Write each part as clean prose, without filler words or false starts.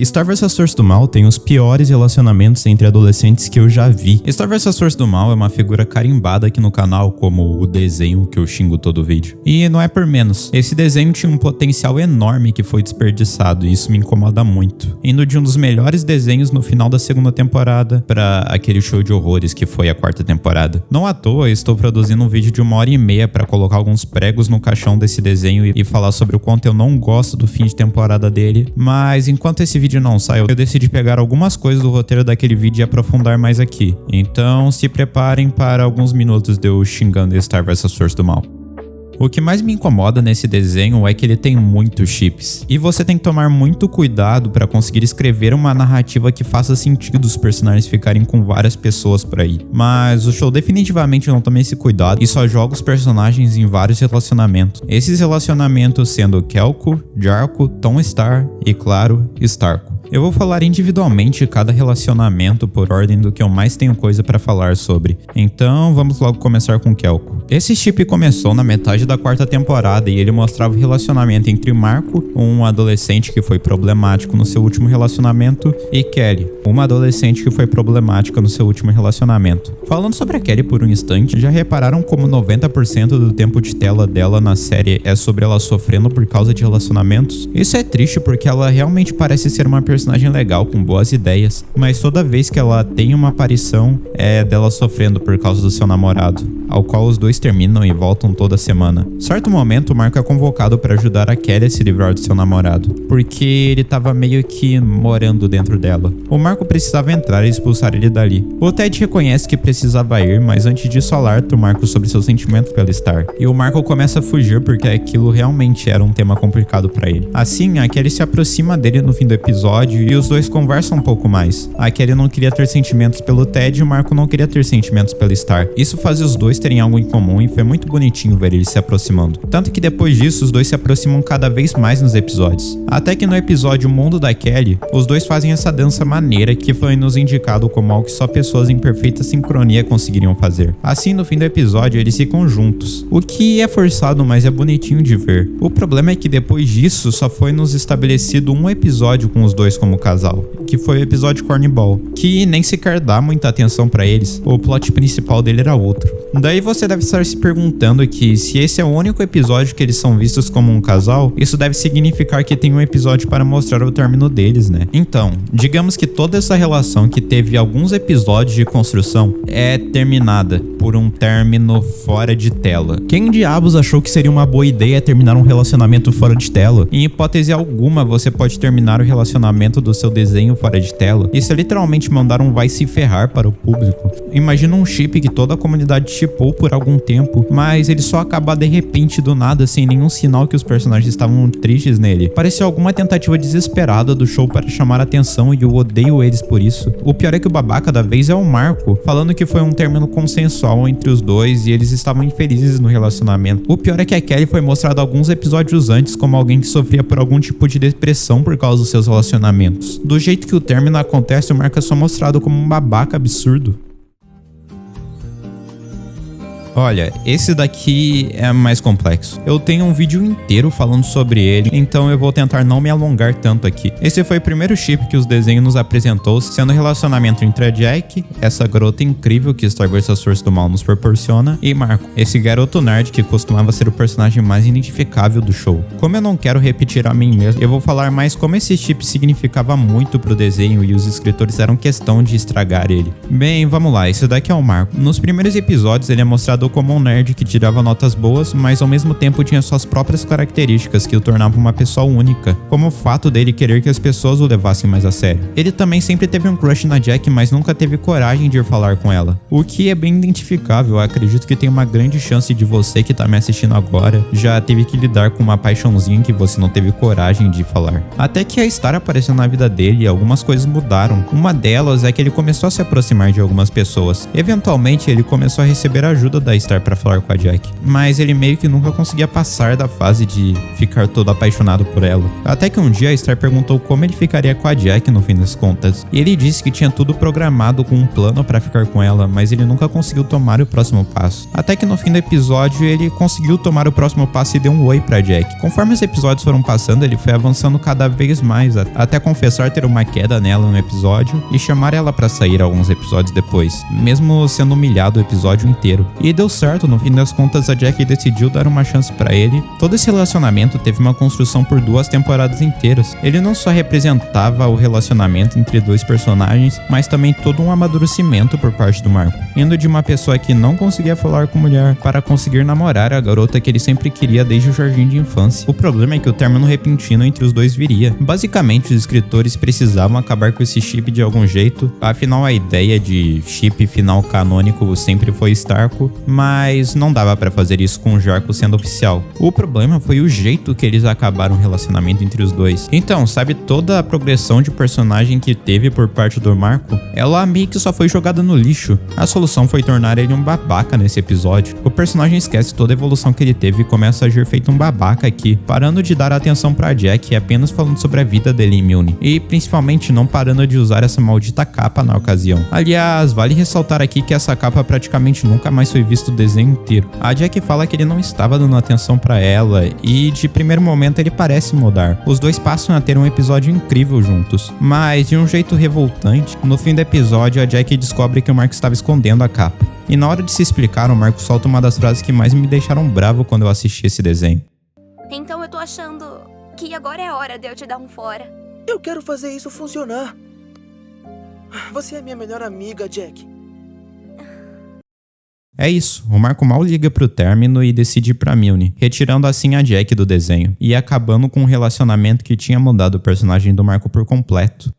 Star vs Força do Mal tem os piores relacionamentos entre adolescentes que eu já vi. Star vs Força do Mal é uma figura carimbada aqui no canal como o desenho que eu xingo todo vídeo. E não é por menos, esse desenho tinha um potencial enorme que foi desperdiçado e isso me incomoda muito. Indo de um dos melhores desenhos no final da segunda temporada pra aquele show de horrores que foi a quarta temporada. Não à toa, estou produzindo um vídeo de 1h30 pra colocar alguns pregos no caixão desse desenho e falar sobre o quanto eu não gosto do fim de temporada dele, mas enquanto esse vídeo não saiu, eu decidi pegar algumas coisas do roteiro daquele vídeo e aprofundar mais aqui. Então se preparem para alguns minutos de eu xingando Star vs Força do Mal. O que mais me incomoda nesse desenho é que ele tem muitos chips, e você tem que tomar muito cuidado para conseguir escrever uma narrativa que faça sentido os personagens ficarem com várias pessoas por aí. Mas o show definitivamente não toma esse cuidado e só joga os personagens em vários relacionamentos. Esses relacionamentos sendo Kelko, Jarko, Tom Star e, claro, Starko. Eu vou falar individualmente cada relacionamento por ordem do que eu mais tenho coisa pra falar sobre. Então vamos logo começar com Kelko. Esse chip começou na metade da quarta temporada e ele mostrava o relacionamento entre Marco, um adolescente que foi problemático no seu último relacionamento, e Kelly, uma adolescente que foi problemática no seu último relacionamento. Falando sobre a Kelly por um instante, já repararam como 90% do tempo de tela dela na série é sobre ela sofrendo por causa de relacionamentos? Isso é triste porque ela realmente parece ser uma personagem legal, com boas ideias, mas toda vez que ela tem uma aparição é dela sofrendo por causa do seu namorado, ao qual os dois terminam e voltam toda semana. Certo momento, o Marco é convocado para ajudar a Kelly a se livrar do seu namorado, porque ele tava meio que morando dentro dela. O Marco precisava entrar e expulsar ele dali. O Ted reconhece que precisava ir, mas antes disso alerta o Marco sobre seu sentimento pela Star, e o Marco começa a fugir porque aquilo realmente era um tema complicado para ele. Assim, a Kelly se aproxima dele no fim do episódio e os dois conversam um pouco mais. A Kelly não queria ter sentimentos pelo Ted e o Marco não queria ter sentimentos pela Star. Isso fazia os dois terem algo em comum e foi muito bonitinho ver eles se aproximando. Tanto que depois disso, os dois se aproximam cada vez mais nos episódios. Até que no episódio O Mundo da Kelly, os dois fazem essa dança maneira que foi nos indicado como algo que só pessoas em perfeita sincronia conseguiriam fazer. Assim, no fim do episódio, eles ficam juntos. O que é forçado, mas é bonitinho de ver. O problema é que depois disso, só foi nos estabelecido um episódio com os dois como casal, que foi o episódio Cornball, que nem sequer dá muita atenção pra eles. O plot principal dele era outro. Daí você deve estar se perguntando que se esse é o único episódio que eles são vistos como um casal, isso deve significar que tem um episódio para mostrar o término deles, né? Então, digamos que toda essa relação que teve alguns episódios de construção é terminada por um término fora de tela. Quem diabos achou que seria uma boa ideia terminar um relacionamento fora de tela? Em hipótese alguma, você pode terminar o relacionamento do seu desenho fora de tela. Isso é literalmente mandar um vai se ferrar para o público. Imagina um chip que toda a comunidade shippou por algum tempo, mas ele só acabar de repente do nada, sem nenhum sinal que os personagens estavam tristes nele. Pareceu alguma tentativa desesperada do show para chamar a atenção e eu odeio eles por isso. O pior é que o babaca da vez é o Marco, falando que foi um término consensual entre os dois e eles estavam infelizes no relacionamento. O pior é que a Kelly foi mostrada alguns episódios antes como alguém que sofria por algum tipo de depressão por causa dos seus relacionamentos. Do jeito que o término acontece, o Marco é só mostrado como um babaca absurdo. Olha, esse daqui é mais complexo. Eu tenho um vídeo inteiro falando sobre ele, então eu vou tentar não me alongar tanto aqui. Esse foi o primeiro chip que os desenhos nos apresentou, sendo o relacionamento entre a Jack, essa garota incrível que Star vs Força do Mal nos proporciona, e Marco, esse garoto nerd que costumava ser o personagem mais identificável do show. Como eu não quero repetir a mim mesmo, eu vou falar mais como esse chip significava muito pro desenho e os escritores eram questão de estragar ele. Bem, vamos lá, esse daqui é o Marco. Nos primeiros episódios ele é mostrado como um nerd que tirava notas boas, mas ao mesmo tempo tinha suas próprias características que o tornavam uma pessoa única, como o fato dele querer que as pessoas o levassem mais a sério. Ele também sempre teve um crush na Jack, mas nunca teve coragem de ir falar com ela, o que é bem identificável. Eu acredito que tem uma grande chance de você que tá me assistindo agora já teve que lidar com uma paixãozinha que você não teve coragem de falar. Até que a Star apareceu na vida dele e algumas coisas mudaram. Uma delas é que ele começou a se aproximar de algumas pessoas. Eventualmente ele começou a receber ajuda da da Star pra falar com a Jack, mas ele meio que nunca conseguia passar da fase de ficar todo apaixonado por ela. Até que um dia a Star perguntou como ele ficaria com a Jack no fim das contas, e ele disse que tinha tudo programado com um plano pra ficar com ela, mas ele nunca conseguiu tomar o próximo passo. Até que no fim do episódio ele conseguiu tomar o próximo passo e deu um oi pra Jack. Conforme os episódios foram passando, ele foi avançando cada vez mais, até confessar ter uma queda nela no episódio e chamar ela pra sair alguns episódios depois, mesmo sendo humilhado o episódio inteiro. E deu certo, no fim das contas a Jack decidiu dar uma chance pra ele. Todo esse relacionamento teve uma construção por 2 temporadas inteiras. Ele não só representava o relacionamento entre 2 personagens, mas também todo um amadurecimento por parte do Marco, indo de uma pessoa que não conseguia falar com mulher para conseguir namorar a garota que ele sempre queria desde o jardim de infância. O problema é que o término repentino entre os dois viria. Basicamente, os escritores precisavam acabar com esse chip de algum jeito, afinal a ideia de chip final canônico sempre foi Starco, mas não dava pra fazer isso com o Jarco sendo oficial. O problema foi o jeito que eles acabaram o relacionamento entre os dois. Então, sabe toda a progressão de personagem que teve por parte do Marco? Ela meio que só foi jogada no lixo. A solução foi tornar ele um babaca nesse episódio. O personagem esquece toda a evolução que ele teve e começa a agir feito um babaca aqui, parando de dar atenção pra Jack e apenas falando sobre a vida dele em Mjolnir, e principalmente não parando de usar essa maldita capa na ocasião. Aliás, vale ressaltar aqui que essa capa praticamente nunca mais foi vista o desenho inteiro. A Jack fala que ele não estava dando atenção pra ela e de primeiro momento ele parece mudar. Os dois passam a ter um episódio incrível juntos, mas de um jeito revoltante, no fim do episódio a Jack descobre que o Marco estava escondendo a capa. E na hora de se explicar, o Marco solta uma das frases que mais me deixaram bravo quando eu assisti esse desenho. Então eu tô achando que agora é a hora de eu te dar um fora. Eu quero fazer isso funcionar. Você é minha melhor amiga, Jack. É isso, o Marco mal liga pro término e decide ir pra Mjolnir, retirando assim a Jack do desenho, e acabando com um relacionamento que tinha mudado o personagem do Marco por completo.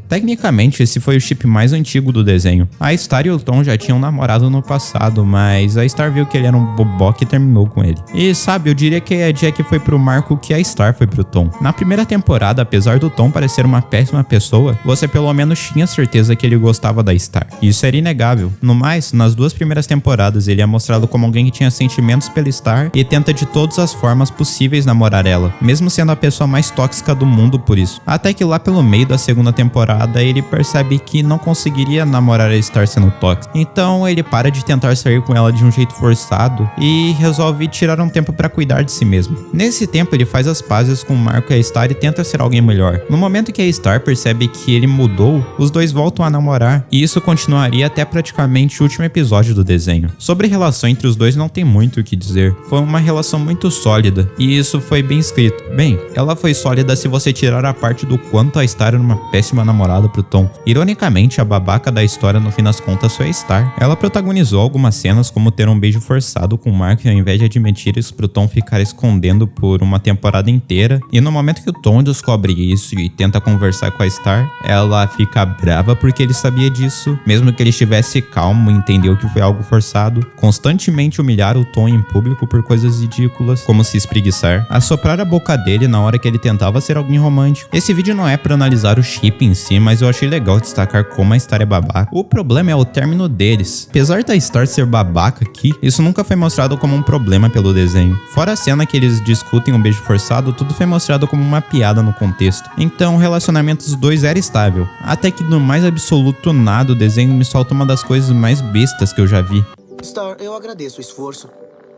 Tecnicamente, esse foi o chip mais antigo do desenho. A Star e o Tom já tinham namorado no passado, mas a Star viu que ele era um boboca e terminou com ele. E sabe, eu diria que a Jack foi pro Marco que a Star foi pro Tom. Na primeira temporada, apesar do Tom parecer uma péssima pessoa, você pelo menos tinha certeza que ele gostava da Star. Isso era inegável. No mais, nas 2 primeiras temporadas, ele é mostrado como alguém que tinha sentimentos pela Star e tenta de todas as formas possíveis namorar ela, mesmo sendo a pessoa mais tóxica do mundo por isso. Até que lá pelo meio da segunda temporada, ele percebe que não conseguiria namorar a Star sendo tóxico. Então ele para de tentar sair com ela de um jeito forçado e resolve tirar um tempo para cuidar de si mesmo. Nesse tempo ele faz as pazes com o Marco e a Star e tenta ser alguém melhor. No momento que a Star percebe que ele mudou, os dois voltam a namorar, e isso continuaria até praticamente o último episódio do desenho. Sobre a relação entre os dois não tem muito o que dizer. Foi uma relação muito sólida, e isso foi bem escrito. Bem, ela foi sólida se você tirar a parte do quanto a Star era uma péssima namorada pro Tom. Ironicamente, a babaca da história no fim das contas foi a Star. Ela protagonizou algumas cenas como ter um beijo forçado com o Mark e ao invés de admitir isso pro Tom ficar escondendo por uma temporada inteira, e no momento que o Tom descobre isso e tenta conversar com a Star, ela fica brava porque ele sabia disso, mesmo que ele estivesse calmo e entendeu que foi algo forçado. Constantemente humilhar o Tom em público por coisas ridículas, como se espreguiçar, assoprar a boca dele na hora que ele tentava ser alguém romântico. Esse vídeo não é pra analisar o chip em si, mas eu achei legal destacar como a Star é babaca. O problema é o término deles. Apesar da Star ser babaca aqui, isso nunca foi mostrado como um problema pelo desenho. Fora a cena que eles discutem um beijo forçado, tudo foi mostrado como uma piada no contexto. Então o relacionamento dos dois era estável. Até que no mais absoluto nada o desenho me solta uma das coisas mais bestas que eu já vi. Star, eu agradeço o esforço.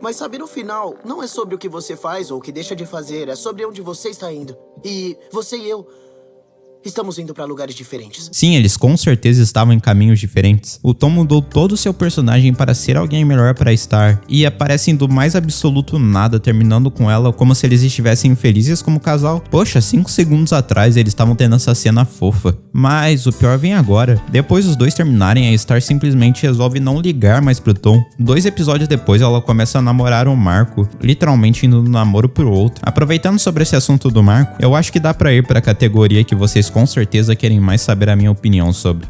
Mas sabe, no final, não é sobre o que você faz ou o que deixa de fazer, é sobre onde você está indo. E você e eu estamos indo pra lugares diferentes. Sim, eles com certeza estavam em caminhos diferentes. O Tom mudou todo o seu personagem para ser alguém melhor para Star, e aparecem do mais absoluto nada, terminando com ela como se eles estivessem felizes como casal. Poxa, 5 segundos atrás eles estavam tendo essa cena fofa. Mas o pior vem agora. Depois dos dois terminarem, a Star simplesmente resolve não ligar mais pro Tom. 2 episódios depois ela começa a namorar o Marco, literalmente indo do namoro pro outro. Aproveitando sobre esse assunto do Marco, eu acho que dá pra ir pra categoria que vocês com certeza querem mais saber a minha opinião sobre.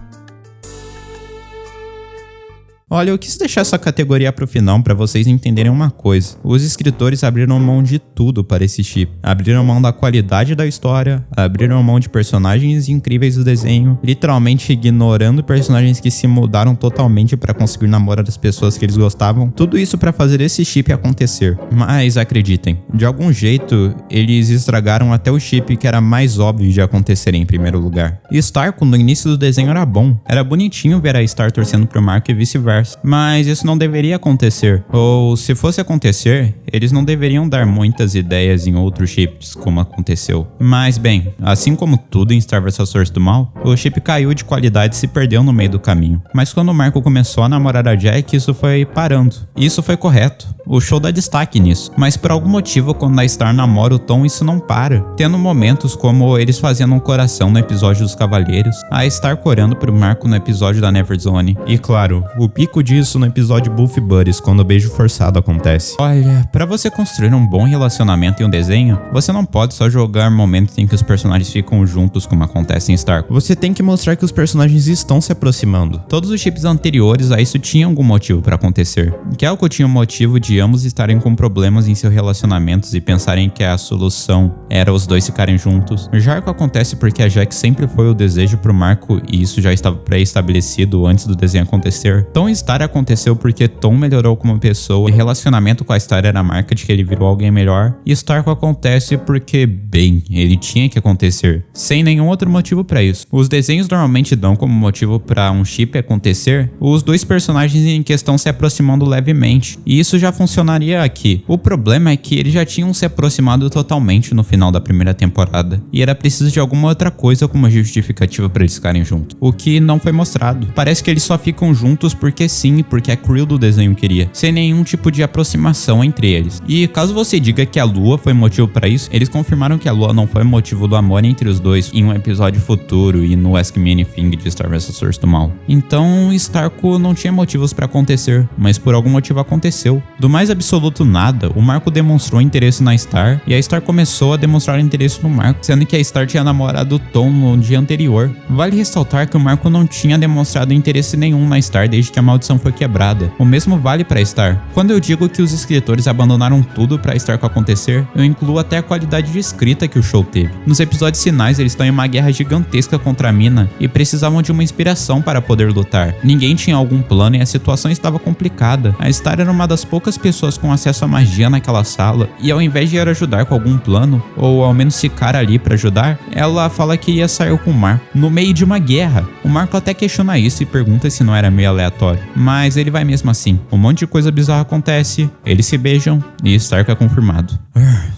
Olha, eu quis deixar essa categoria pro final pra vocês entenderem uma coisa. Os escritores abriram mão de tudo para esse chip. Abriram mão da qualidade da história, abriram mão de personagens incríveis do desenho, literalmente ignorando personagens que se mudaram totalmente pra conseguir namorar as pessoas que eles gostavam. Tudo isso pra fazer esse chip acontecer. Mas acreditem, de algum jeito eles estragaram até o chip que era mais óbvio de acontecer em primeiro lugar. E Starco no início do desenho era bom. Era bonitinho ver a Star torcendo pro Marco e vice-versa. Mas isso não deveria acontecer. Ou se fosse acontecer, eles não deveriam dar muitas ideias em outros chips, como aconteceu. Mas bem, assim como tudo em Star vs Força do Mal, o chip caiu de qualidade e se perdeu no meio do caminho. Mas quando o Marco começou a namorar a Jack, isso foi parando. E isso foi correto. O show dá destaque nisso. Mas por algum motivo, quando a Star namora o Tom, isso não para. Tendo momentos como eles fazendo um coração no episódio dos Cavaleiros, a Star corando pro Marco no episódio da Neverzone. E claro, o pico disso no episódio Buffy Buddies, quando o beijo forçado acontece. Olha, pra você construir um bom relacionamento em um desenho, você não pode só jogar momentos em que os personagens ficam juntos como acontece em Star. Você tem que mostrar que os personagens estão se aproximando. Todos os chips anteriores a isso tinham algum motivo pra acontecer. Kelko tinha um motivo de ambos estarem com problemas em seus relacionamentos e pensarem que a solução era os dois ficarem juntos. Jarko acontece porque a Jack sempre foi o desejo pro Marco e isso já estava pré-estabelecido antes do desenho acontecer. Tom e Star aconteceu porque Tom melhorou como pessoa e relacionamento com a Star era a marca de que ele virou alguém melhor. E Starco acontece porque, bem, ele tinha que acontecer, sem nenhum outro motivo pra isso. Os desenhos normalmente dão como motivo pra um chip acontecer os dois personagens em questão se aproximando levemente, e isso já funcionaria aqui. O problema é que eles já tinham se aproximado totalmente no final da primeira temporada, e era preciso de alguma outra coisa como justificativa pra eles ficarem juntos, o que não foi mostrado. Parece que eles só ficam juntos porque sim, porque a crew do desenho queria, sem nenhum tipo de aproximação entre eles. E caso você diga que a Lua foi motivo pra isso, eles confirmaram que a Lua não foi motivo do amor entre os dois em um episódio futuro e no Ask Me Anything de Star vs Força do Mal. Então Starco não tinha motivos pra acontecer, mas por algum motivo aconteceu. Do mais absoluto nada, o Marco demonstrou interesse na Star e a Star começou a demonstrar interesse no Marco, sendo que a Star tinha namorado o Tom no dia anterior. Vale ressaltar que o Marco não tinha demonstrado interesse nenhum na Star desde que a maldição foi quebrada. O mesmo vale pra Star. Quando eu digo que os escritores abandonaram tudo pra Starco acontecer, eu incluo até a qualidade de escrita que o show teve. Nos episódios finais eles estão em uma guerra gigantesca contra a Mina e precisavam de uma inspiração para poder lutar. Ninguém tinha algum plano e a situação estava complicada. A Star era uma das poucas pessoas com acesso à magia naquela sala e ao invés de ir ajudar com algum plano, ou ao menos ficar ali pra ajudar, ela fala que ia sair com o Marco no meio de uma guerra. O Marco até questiona isso e pergunta se não era meio aleatório, mas ele vai mesmo assim. Um monte de coisa bizarra acontece, eles se beijam e Stark é confirmado.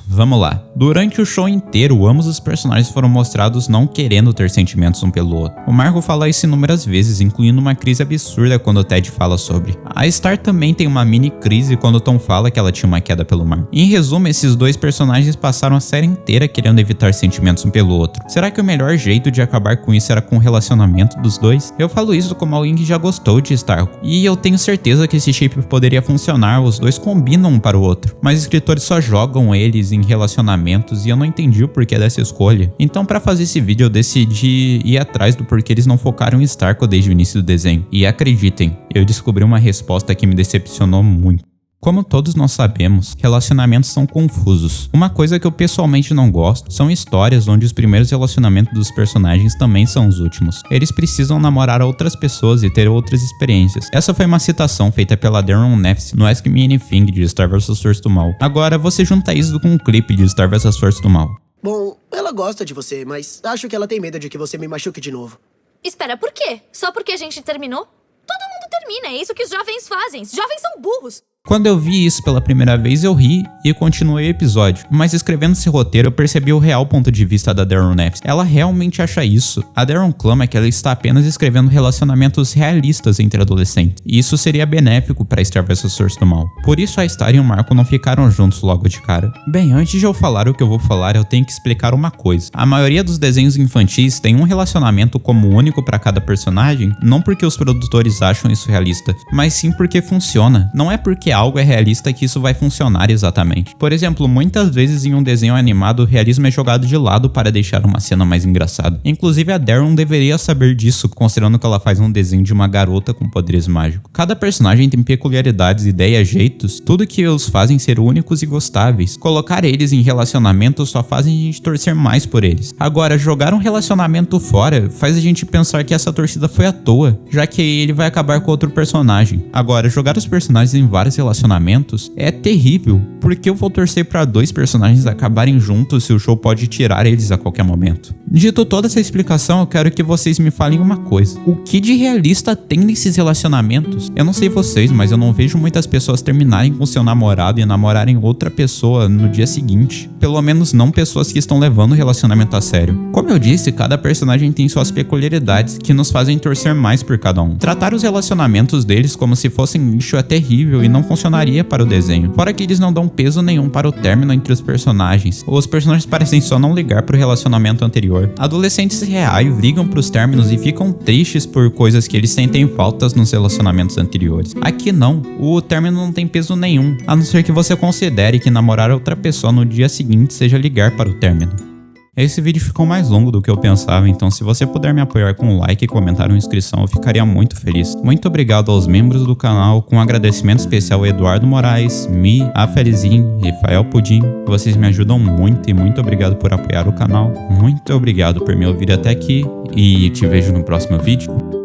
Vamos lá. Durante o show inteiro, ambos os personagens foram mostrados não querendo ter sentimentos um pelo outro. O Marco fala isso inúmeras vezes, incluindo uma crise absurda quando o Ted fala sobre. A Star também tem uma mini crise quando o Tom fala que ela tinha uma queda pelo Marco. Em resumo, esses dois personagens passaram a série inteira querendo evitar sentimentos um pelo outro. Será que o melhor jeito de acabar com isso era com o relacionamento dos dois? Eu falo isso como alguém que já gostou de Starco, e eu tenho certeza que esse chip poderia funcionar, os dois combinam um para o outro, mas os escritores só jogam eles em relacionamentos e eu não entendi o porquê dessa escolha. Então, para fazer esse vídeo eu decidi ir atrás do porquê eles não focaram em Starco desde o início do desenho. E acreditem, eu descobri uma resposta que me decepcionou muito. Como todos nós sabemos, relacionamentos são confusos. Uma coisa que eu pessoalmente não gosto são histórias onde os primeiros relacionamentos dos personagens também são os últimos. Eles precisam namorar outras pessoas e ter outras experiências. Essa foi uma citação feita pela Darren Neffs no Ask Me Anything de Star vs Força do Mal. Agora você junta isso com um clipe de Star vs Força do Mal. Bom, ela gosta de você, mas acho que ela tem medo de que você me machuque de novo. Espera, por quê? Só porque a gente terminou? Todo mundo termina, é isso que os jovens fazem. Os jovens são burros. Quando eu vi isso pela primeira vez, eu ri e continuei o episódio. Mas escrevendo esse roteiro, eu percebi o real ponto de vista da Darren Neffs. Ela realmente acha isso. A Darren clama que ela está apenas escrevendo relacionamentos realistas entre adolescentes. E isso seria benéfico para Star vs Força do Mal. Por isso a Star e o Marco não ficaram juntos logo de cara. Bem, antes de eu falar o que eu vou falar, eu tenho que explicar uma coisa. A maioria dos desenhos infantis tem um relacionamento como único para cada personagem, não porque os produtores acham isso realista, mas sim porque funciona. Não é porque que algo é realista que isso vai funcionar exatamente. Por exemplo, muitas vezes em um desenho animado o realismo é jogado de lado para deixar uma cena mais engraçada. Inclusive a Daryl deveria saber disso, considerando que ela faz um desenho de uma garota com poderes mágicos. Cada personagem tem peculiaridades, ideias, jeitos, tudo que os fazem ser únicos e gostáveis. Colocar eles em relacionamento só fazem a gente torcer mais por eles. Agora, jogar um relacionamento fora faz a gente pensar que essa torcida foi à toa, já que ele vai acabar com outro personagem. Agora, jogar os personagens em vários relacionamentos é terrível, porque eu vou torcer para dois personagens acabarem juntos se o show pode tirar eles a qualquer momento. Dito toda essa explicação, eu quero que vocês me falem uma coisa. O que de realista tem nesses relacionamentos? Eu não sei vocês, mas eu não vejo muitas pessoas terminarem com seu namorado e namorarem outra pessoa no dia seguinte. Pelo menos não pessoas que estão levando o relacionamento a sério. Como eu disse, cada personagem tem suas peculiaridades que nos fazem torcer mais por cada um. Tratar os relacionamentos deles como se fossem lixo é terrível e não funcionaria para o desenho. Fora que eles não dão peso nenhum para o término entre os personagens. Os personagens parecem só não ligar para o relacionamento anterior. Adolescentes reais ligam para os términos e ficam tristes por coisas que eles sentem faltas nos relacionamentos anteriores. Aqui não, o término não tem peso nenhum, a não ser que você considere que namorar outra pessoa no dia seguinte seja ligar para o término. Esse vídeo ficou mais longo do que eu pensava, então se você puder me apoiar com um like e comentário ou inscrição, eu ficaria muito feliz. Muito obrigado aos membros do canal, com um agradecimento especial a Eduardo Moraes, Mi, a Felizinho, Rafael Pudim. Vocês me ajudam muito e muito obrigado por apoiar o canal. Muito obrigado por me ouvir até aqui e te vejo no próximo vídeo.